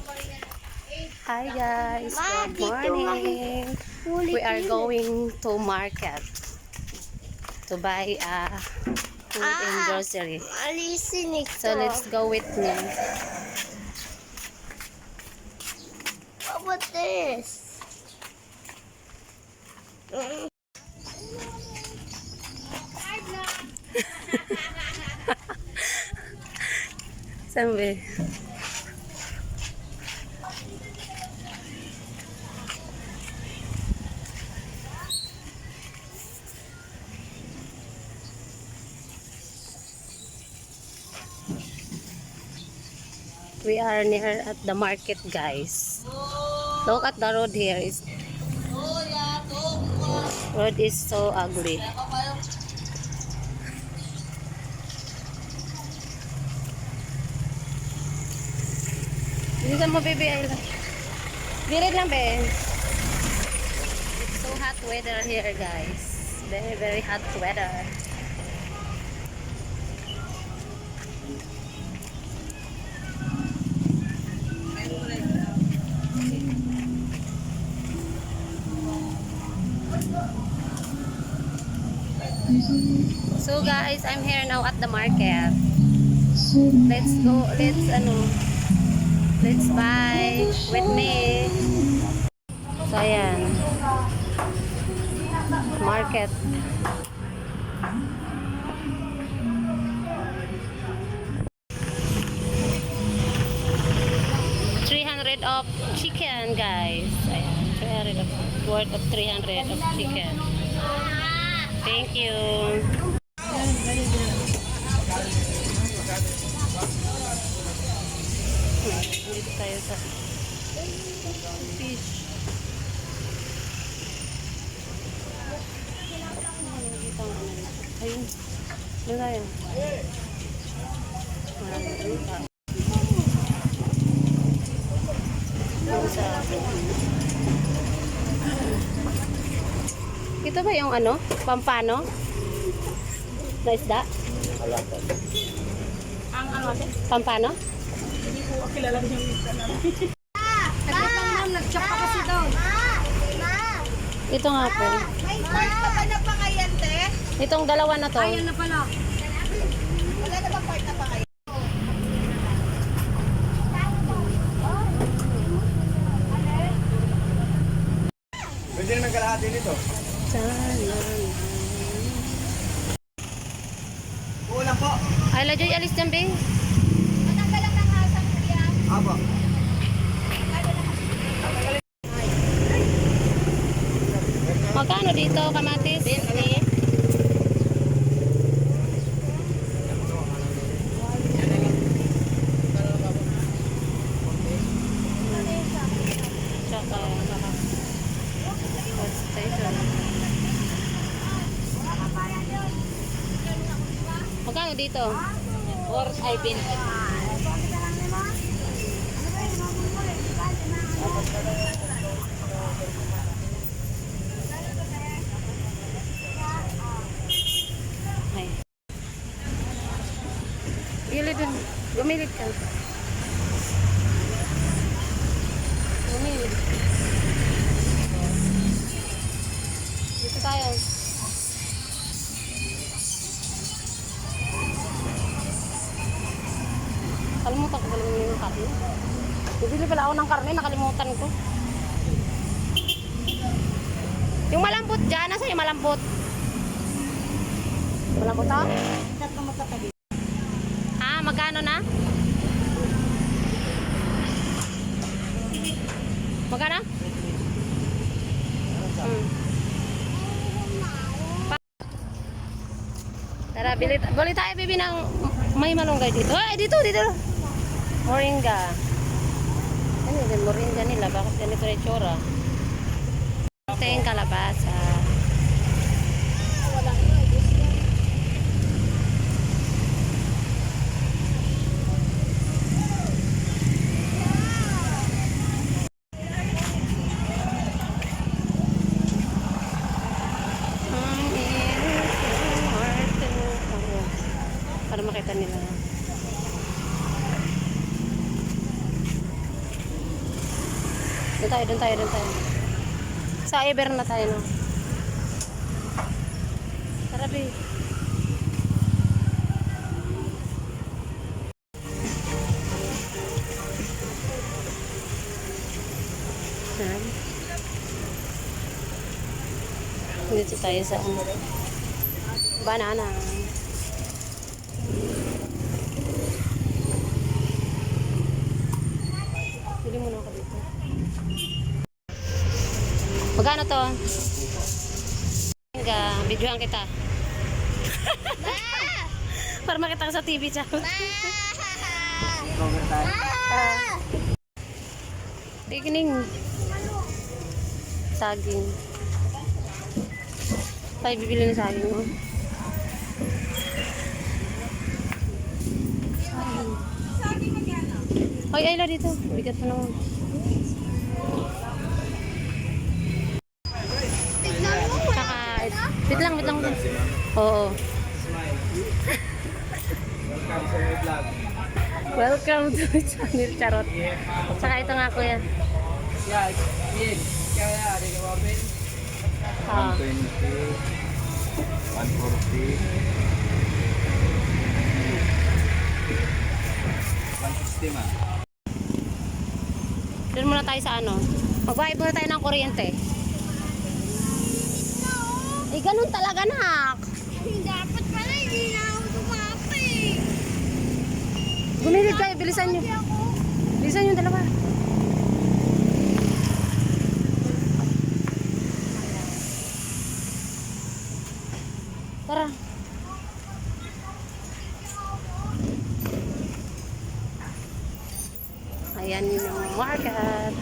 Hi guys, good morning. We are going to market to buy food and grocery. So let's go with me. What about this? Sabi. We are near at the market, guys. Look at the road here. Road is so ugly. Bilisan mo, baby. Dirid lang, be. It's so hot weather here, guys. Very, very hot weather. So guys, I'm here now at the market. Let's go, let's buy with me. So ayan, market. $300 of chicken, guys. Ayan, 300 of, worth of 300 of chicken. Thank you. Dito tayo sa fish. Ayun. Doon tayo. Ito ba yung ano? Pampano? Na isda? Ang ano ate? Pampano? Hindi ko kilala yung isda namin. Nag-check pa kasi daw. Ito nga po. May part pa ba na pangayan, te? Itong dalawa na to. Ayan na pala. Wala na ba part na pangayan? Pwede naman kalahati nito. Kulang po. Ay, Lajoy, alis dyan, be. Matanggalan ng hasang kuya. Aba. Magkano dito, kamatis? 20. Tsaka, station. Magkano dito? Or ay 20. Ay. Gilid dun. Gumilid ka. Gumilid. Dito tayo. Kalimutan ko pala yung karne. Bibili pala ako ng karne, nakalimutan ko. Yung malambot dyan, nasa yung malambot? Malambot ha? Ah, magkano na? Magkano? Tara, bili tayo, bibi, ng may malunggay dito. Ay, dito. Moringa. Ano yung moringa nila? Bakit ganito na itsura? Ito yung kalabasa. Para makita nila. Doon tayo. Sa Ever na tayo, no? Tara, be. Ayan. Dito tayo sa banana. Bili mo na ako dito. Magkano to? Videoan kita. Para makita ka sa TV, siya. Cover tayo. Tigning. Saging. Tayo bibili ng saging mo. Hoy, Ayla dito. Bigat mo naman. Tsaka, wait lang. Oo. Welcome sa my vlog. Welcome to the channel, Charot. Tsaka ito nga, kuya. Yeah, Ian. Kaya, di ka wapin? 120, 140, 160 ma. Doon muna tayo sa ano. Magbayad muna tayo ng kuryente. Eh, ganun talaga, nak. Dapat pala, hindi na ako tumapi. Gumilid kayo, bilisan nyo. Bilisan nyo dalawa. Tara. Ayan yung market.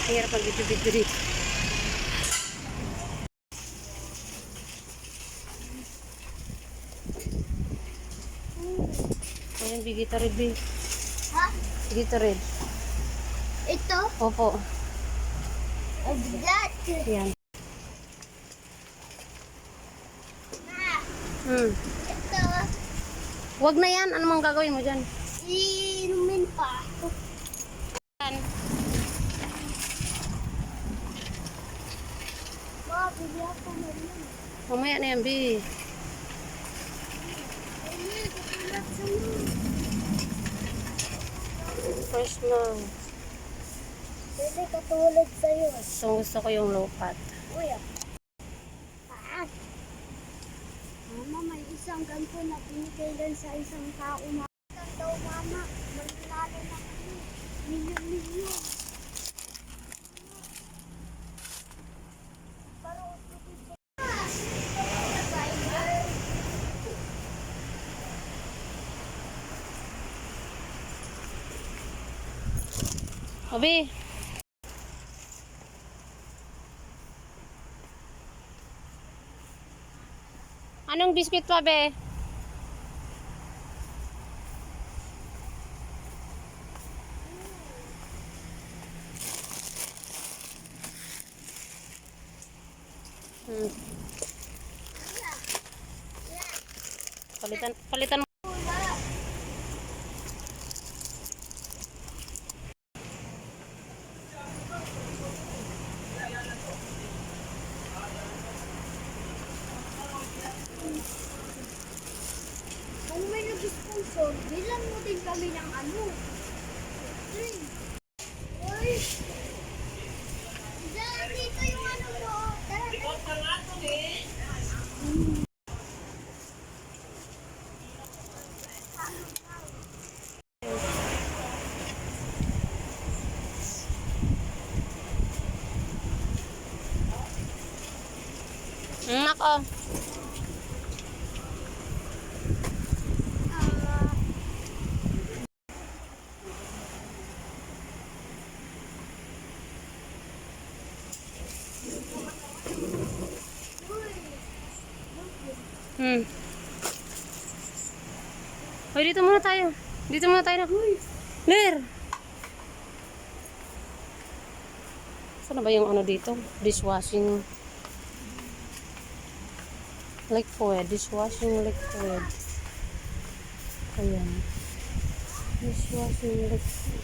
Hirap mag-video-video dito. Ayan, bigita red, babe. Ha? Bigita red. Ito? Opo. That. Ayan. Ma, Hmm. ito. Wag na yan. Ano mang gagawin mo dyan? Inumin pa. Yan. Ma, bili ako naman. Mamaya na yan, bi. Ayun, katulad sa'yo. First lang. Bili katulad sa'yo. Gusto ko yung low fat. Kuya. Paan? Mama, may isang ganito na binigay lang sa isang tao na. Isang daw, mama. Manlalo na kami. Milyon-milyon. Parang Obi. Anong biscuit pa, be? Hmm. Palitan mo. kung may nag-sponsor, bilang mo din kami ng ano. Uy! Uy! Diyan, dito yung ano mo. Tara, Nako. Hmm. Hoy, dito muna tayo. Dito muna tayo na. Ler! Saan na ba yung ano dito? Dishwashing liquid. Dishwashing liquid. Ayan. Dishwashing liquid.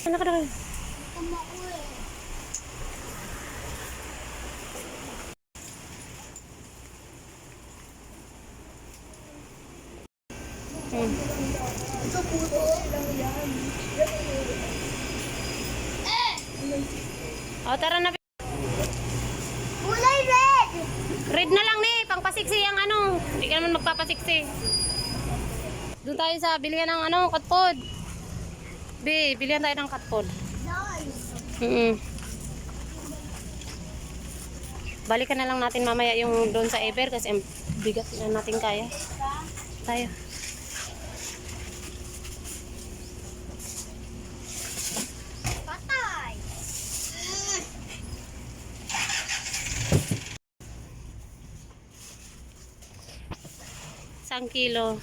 Anak ka. Tama ko eh. O, tara na. Kulay red! Red na lang ni, pangpasiksi ang ano. Hindi ka naman magpapasiksi. Doon tayo sa bilihan ng ano, cat food. Be, bilihan tayo ng cat food. Nice. Balikan na lang natin mamaya yung doon sa Ever kasi ang bigat na natin kaya. Tayo. Patay! 1 kilo.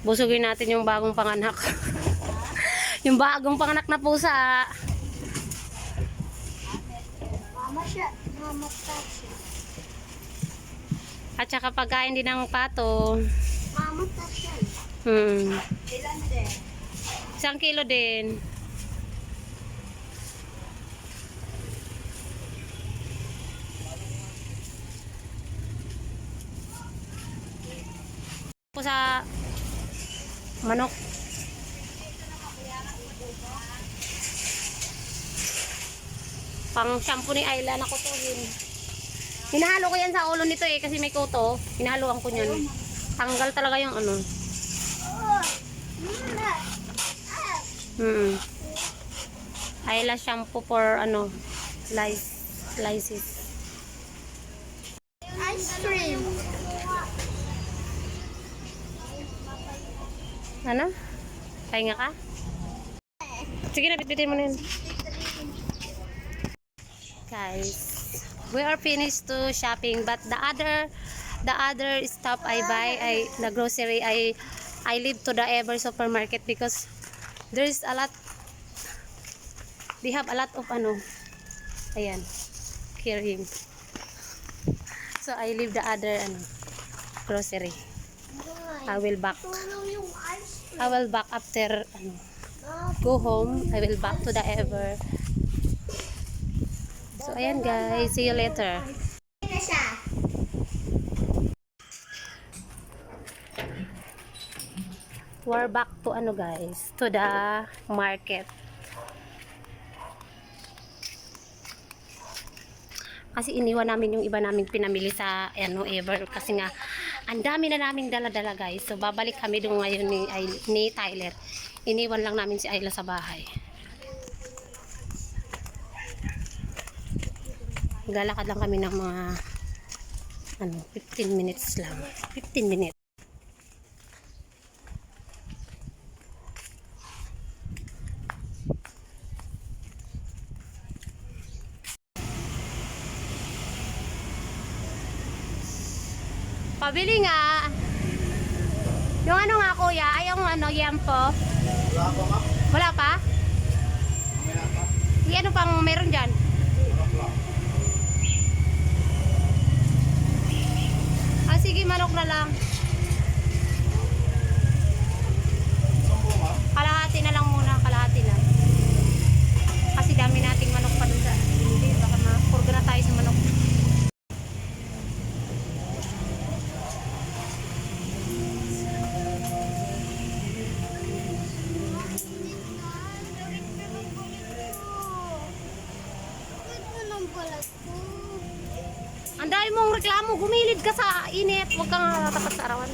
Busugin natin yung bagong panganak. Yung bagong panganak na pusa. Mama siya. Mama siya. At saka pagkain din ng pato. Mama siya. Ilan din? 1 kilo din. Sa manok. Pang shampoo ni Ayla na kutuhin. Hinahalo ko yan sa ulo nito eh kasi may kuto. Hinahaluan ko niyan. Tanggal talaga yung ano. Ayla shampoo for ano, lysis. Ice cream. Ano? Pahinga ka? Sige na, bitbitin mo na yun. Guys, we are finished to shopping but the other stuff I buy, the grocery, I leave to the Ever supermarket because there's a lot, they have a lot of ano, ayan, carrying. So I leave the other ano, grocery. I will back. I will back after ano, go home. I will back to the Ever. So ayan guys, see you later. We're back to ano guys, to the market. Kasi iniwan namin yung iba naming pinamili sa ano, Ever kasi nga ang dami na naming dala-dala guys. So babalik kami doon ngayon ni Tyler. Iniwan lang namin si Ayla sa bahay. Galakad lang kami ng mga ano, 15 minutes lang. 15 minutes. Pabili nga. Yung ano nga kuya, ay yung ano, yampo. Wala pa ma? Wala pa? Wala pa. Yung ano pang meron dyan? Ah sige, manok na lang. Kalahati na lang muna, kalahati na. Kasi dami nating manok pa dun sa hindi, baka mapurga na tayo sa manok. Ang dami mong reklamo, gumilid ka sa init, huwag kang tapat sa arawan.